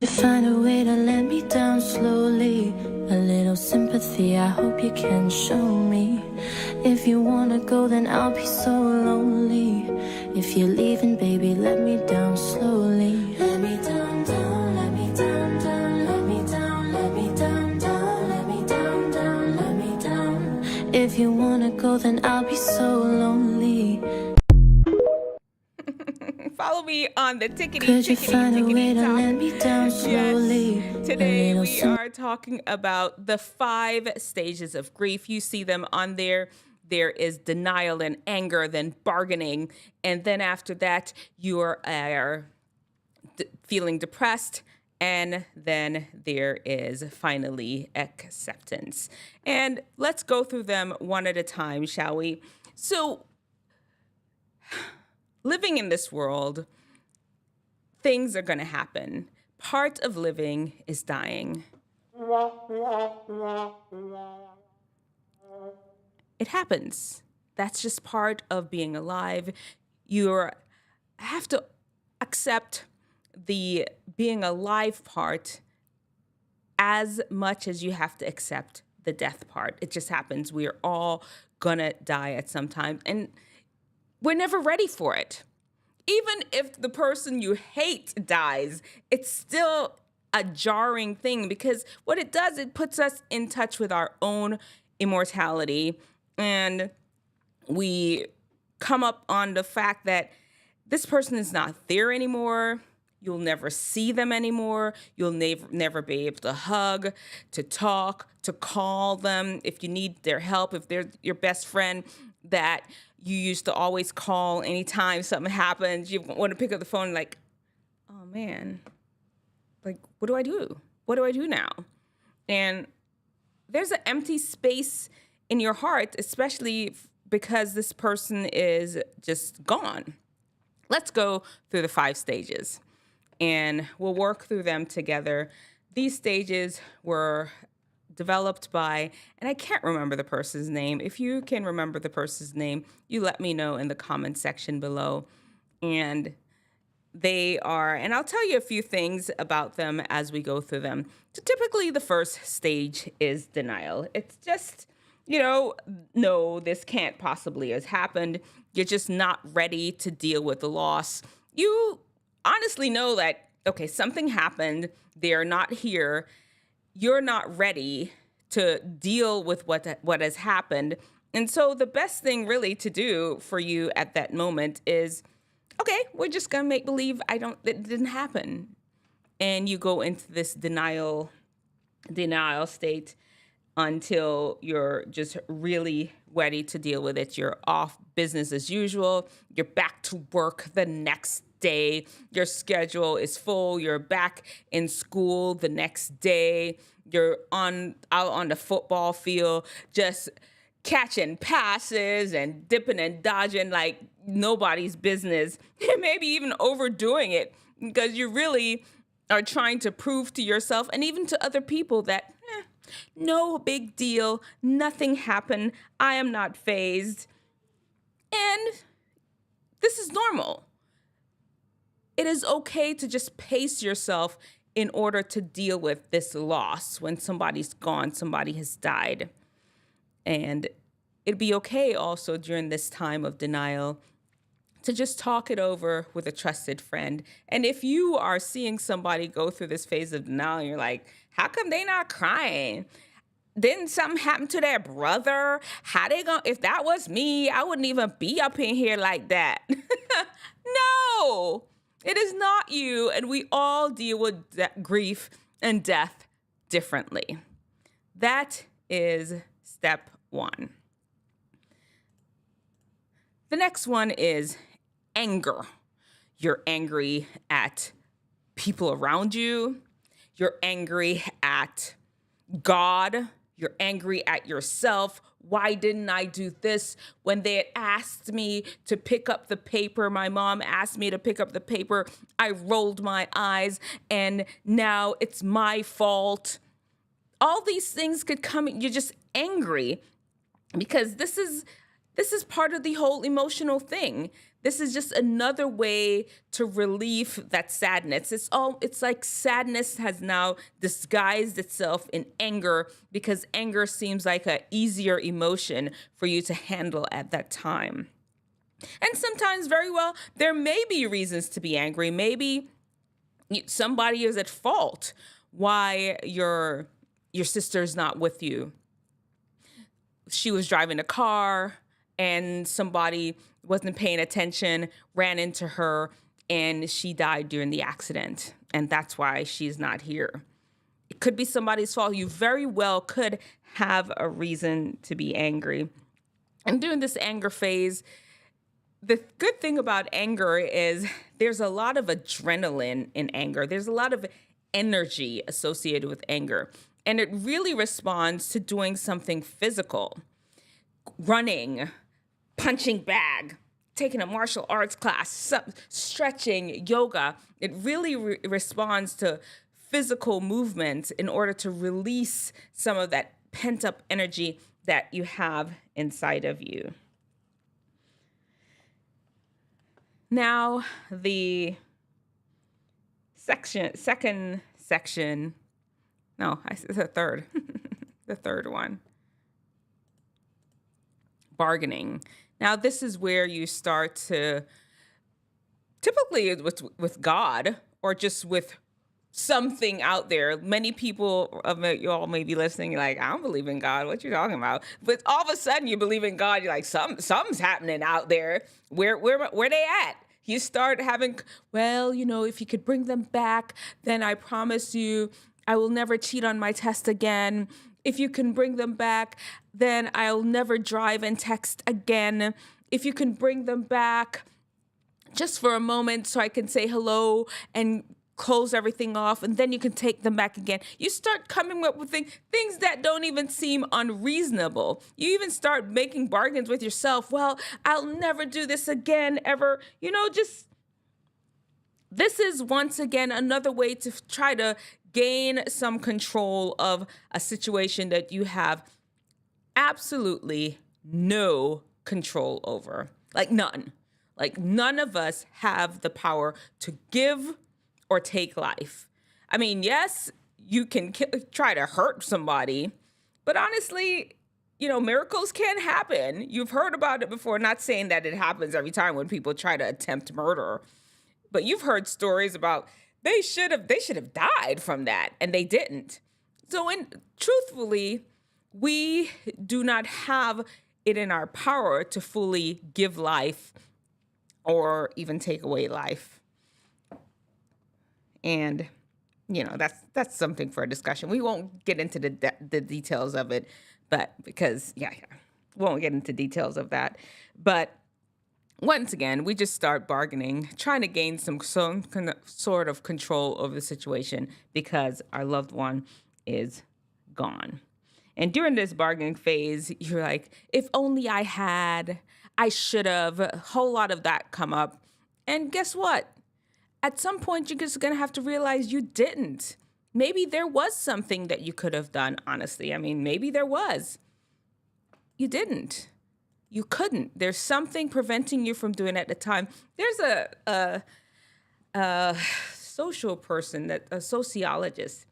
Find a way to let me down slowly. A little sympathy, I hope you can show me. If you wanna go, then I'll be so lonely. If you're leaving, baby, let me down slowly. Let me down, down, let me down, down, let me down, let me down, down, let me down, down, let me down. If you wanna go, then I'll be so lonely. Follow me on the tickety talk. Yes. Today we are talking about the 5 stages of grief. You see them on there. There is denial and anger, then bargaining, and then after that you are feeling depressed, and then there is finally acceptance. And let's go through them one at a time, shall we? So, living in this world, things are going to happen. Part of living is dying. It happens. That's just part of being alive. You have to accept the being alive part as much as you have to accept the death part. It just happens. We are all gonna die at some time, and we're never ready for it. Even if the person you hate dies, it's still a jarring thing, because what it does, it puts us in touch with our own immortality, and we come up on the fact that this person is not there anymore. You'll never see them anymore. You'll never be able to hug, to talk, to call them if you need their help, if they're your best friend that you used to always call anytime something happens. You want to pick up the phone like, oh man, like, what do I do? What do I do now? And there's an empty space in your heart, especially because this person is just gone. Let's go through the 5 stages, and we'll work through them together. These stages were developed by, and I can't remember the person's name. If you can remember the person's name, you let me know in the comment section below. And they are, and I'll tell you a few things about them as we go through them. So typically the first stage is denial. It's just, no, this can't possibly have happened. You're just not ready to deal with the loss. You honestly know that, okay, something happened. They're not here. You're not ready to deal with what has happened. And so the best thing really to do for you at that moment is, okay, we're just going to make believe it didn't happen. And you go into this denial state until you're just really ready to deal with it. You're off business as usual. You're back to work the next day. Your schedule is full. You're back in school the next day. You're out on the football field, just catching passes and dipping and dodging like nobody's business. Maybe even overdoing it, because you really are trying to prove to yourself and even to other people that no big deal, nothing happened, I am not fazed, and this is normal. It is okay to just pace yourself in order to deal with this loss when somebody's gone, somebody has died. And it'd be okay also during this time of denial to just talk it over with a trusted friend. And if you are seeing somebody go through this phase of denial, you're like, how come they not crying? Didn't something happen to their brother? How they gonna, if that was me, I wouldn't even be up in here like that. No, it is not you. And we all deal with grief and death differently. That is step 1. The next one is anger. You're angry at people around you. You're angry at God. You're angry at yourself. Why didn't I do this when they had asked me to pick up the paper? My mom asked me to pick up the paper. I rolled my eyes, and now it's my fault. All these things could come. You're just angry because this is part of the whole emotional thing. This is just another way to relieve that sadness. It's like sadness has now disguised itself in anger because anger seems like an easier emotion for you to handle at that time. And sometimes, very well, there may be reasons to be angry. Maybe somebody is at fault why your sister's not with you. She was driving a car and somebody wasn't paying attention, ran into her, and she died during the accident. And that's why she's not here. It could be somebody's fault. You very well could have a reason to be angry. And during this anger phase, the good thing about anger is there's a lot of adrenaline in anger. There's a lot of energy associated with anger. And it really responds to doing something physical. Running, punching bag, taking a martial arts class, stretching, yoga. It really responds to physical movements in order to release some of that pent-up energy that you have inside of you. Now, the second section, no, the third, the third one. Bargaining. Now, this is where you start to, typically with God or just with something out there. Many people of you all may be listening, you're like, I don't believe in God. What you talking about? But all of a sudden you believe in God. You're like, something's happening out there. Where they at? You start having, well, if you could bring them back, then I promise you I will never cheat on my test again. If you can bring them back, then I'll never drive and text again. If you can bring them back just for a moment so I can say hello and close everything off, and then you can take them back again. You start coming up with things that don't even seem unreasonable. You even start making bargains with yourself. Well, I'll never do this again, ever. This is once again another way to try to gain some control of a situation that you have absolutely no control over. Like none. Like none of us have the power to give or take life. I mean, yes, you can try to hurt somebody, but honestly, miracles can happen. You've heard about it before, not saying that it happens every time when people try to attempt murder, but you've heard stories about they should have died from that, and they didn't. So, truthfully, we do not have it in our power to fully give life or even take away life. And, that's something for a discussion. We won't get into the details of it, but because, we won't get into details of that. But once again, we just start bargaining, trying to gain some sort of control over the situation because our loved one is gone. And during this bargaining phase, you're like, if only I had, I should have, a whole lot of that come up. And guess what? At some point, you're just going to have to realize you didn't. Maybe there was something that you could have done, honestly. I mean, maybe there was. You didn't. You couldn't. There's something preventing you from doing it at the time. There's a social person, a sociologist,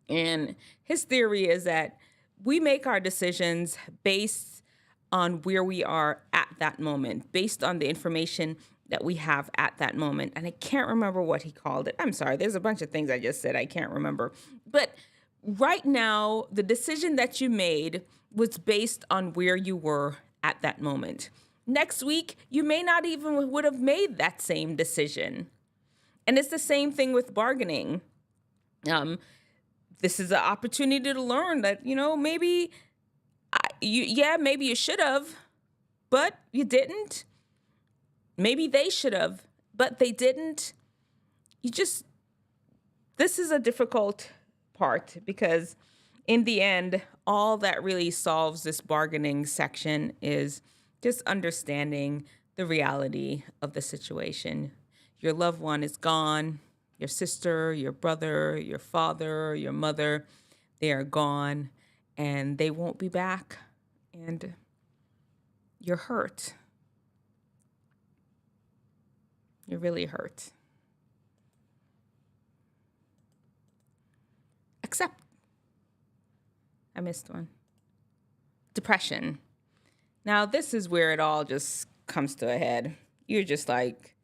and his theory is that we make our decisions based on where we are at that moment, based on the information that we have at that moment. And I can't remember what he called it. I'm sorry. There's a bunch of things I just said I can't remember. But right now, the decision that you made was based on where you were at that moment. Next week, you may not even would have made that same decision. And it's the same thing with bargaining. This is an opportunity to learn that, maybe maybe you should have, but you didn't. Maybe they should have, but they didn't. This is a difficult part because in the end, all that really solves this bargaining section is just understanding the reality of the situation. Your loved one is gone. Your sister, your brother, your father, your mother, they are gone and they won't be back. And you're hurt. You're really hurt. Accept. I missed one. Depression. Now, this is where it all just comes to a head. You're just like,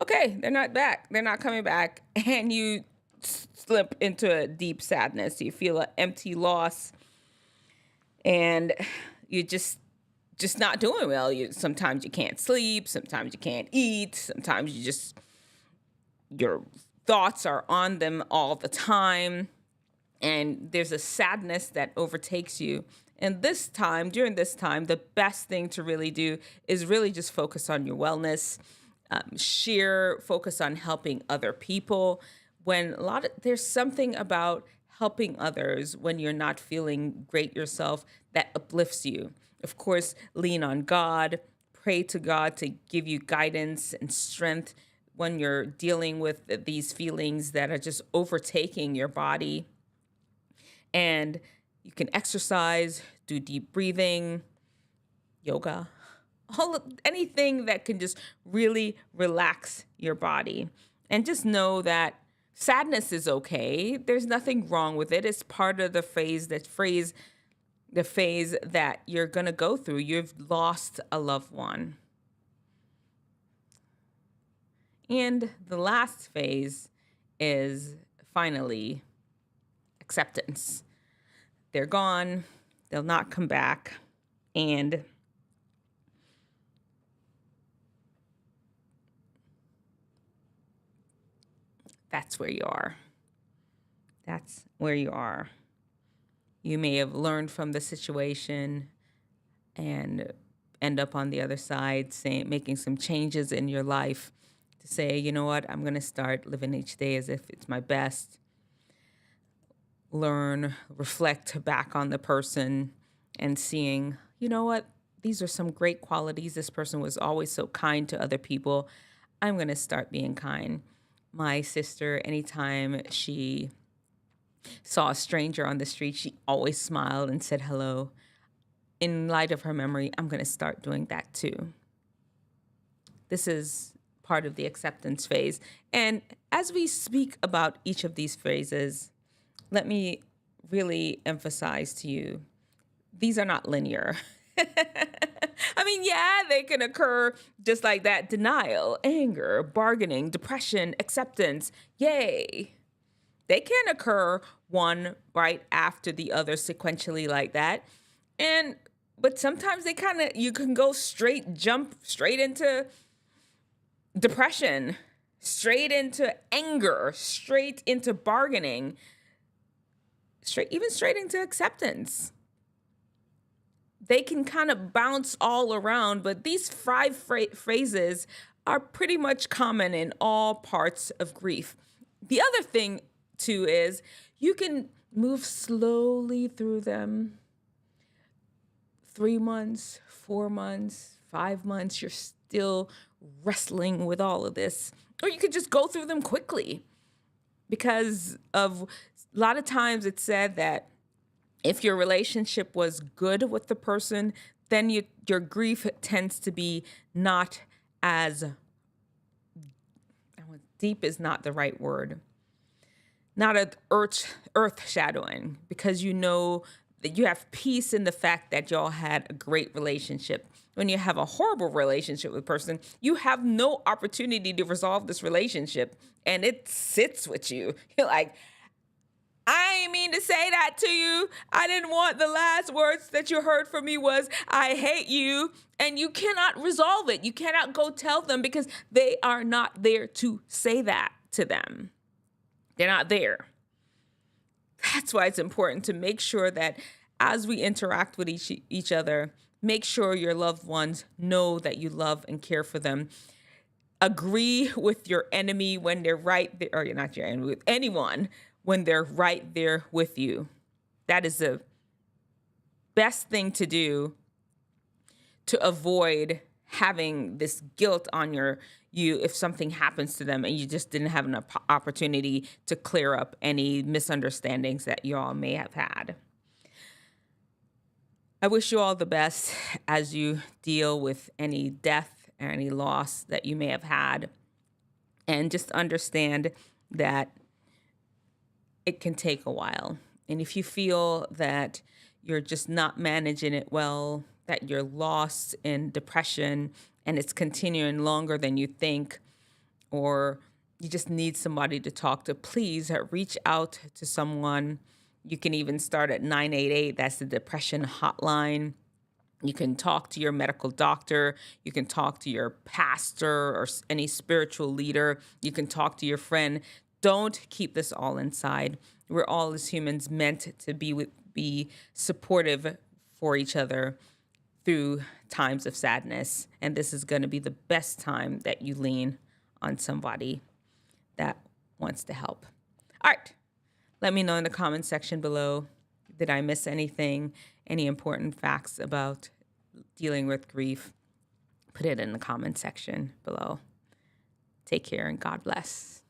okay, they're not back. They're not coming back. And you slip into a deep sadness. You feel an empty loss. And you just not doing well. Sometimes you can't sleep. Sometimes you can't eat. Sometimes your thoughts are on them all the time. And there's a sadness that overtakes you. And during this time, the best thing to really do is really just focus on your wellness, focus on helping other people. There's something about helping others when you're not feeling great yourself that uplifts you. Of course, lean on God, pray to God to give you guidance and strength when you're dealing with these feelings that are just overtaking your body. And you can exercise, do deep breathing, yoga, anything that can just really relax your body. And just know that sadness is okay. There's nothing wrong with it. It's part of the phase that you're going to go through. You've lost a loved one. And the last phase is finally acceptance. They're gone. They'll not come back. And that's where you are. That's where you are. You may have learned from the situation and end up on the other side making some changes in your life to say, you know what, I'm going to start living each day as if it's my best. Learn, reflect back on the person and seeing, you know what, these are some great qualities. This person was always so kind to other people. I'm going to start being kind. My sister, anytime she saw a stranger on the street, she always smiled and said hello. In light of her memory, I'm going to start doing that too. This is part of the acceptance phase. And as we speak about each of these phases, let me really emphasize to you, these are not linear. I mean, yeah, they can occur just like that. Denial, anger, bargaining, depression, acceptance. Yay. They can occur one right after the other sequentially like that. But sometimes you can jump straight into depression, straight into anger, straight into bargaining, straight into acceptance. They can kind of bounce all around, but these 5 phrases are pretty much common in all parts of grief. The other thing, too, is you can move slowly through them. 3 months, 4 months, 5 months, you're still wrestling with all of this. Or you could just go through them quickly. Because a lot of times it's said that if your relationship was good with the person, then your grief tends to be not as, deep is not the right word, not as earth-shadowing, because you know that you have peace in the fact that y'all had a great relationship. When you have a horrible relationship with a person, you have no opportunity to resolve this relationship, and it sits with you. You're like, I ain't mean to say that to you. I didn't want the last words that you heard from me was, I hate you. And you cannot resolve it. You cannot go tell them because they are not there to say that to them. They're not there. That's why it's important to make sure that as we interact with each other, make sure your loved ones know that you love and care for them. Agree with your enemy when they're right there, or you're not your enemy, with anyone when they're right there with you. That is the best thing to do to avoid having this guilt on you if something happens to them and you just didn't have an opportunity to clear up any misunderstandings that you all may have had. I wish you all the best as you deal with any death or any loss that you may have had. And just understand that it can take a while. And if you feel that you're just not managing it well, that you're lost in depression and it's continuing longer than you think, or you just need somebody to talk to, please reach out to someone. You can even start at 988. That's the depression hotline. You can talk to your medical doctor. You can talk to your pastor or any spiritual leader. You can talk to your friend. Don't keep this all inside. We're all, as humans, meant to be supportive for each other through times of sadness. And this is going to be the best time that you lean on somebody that wants to help. All right. Let me know in the comment section below. Did I miss anything? Any important facts about dealing with grief? Put it in the comment section below. Take care and God bless.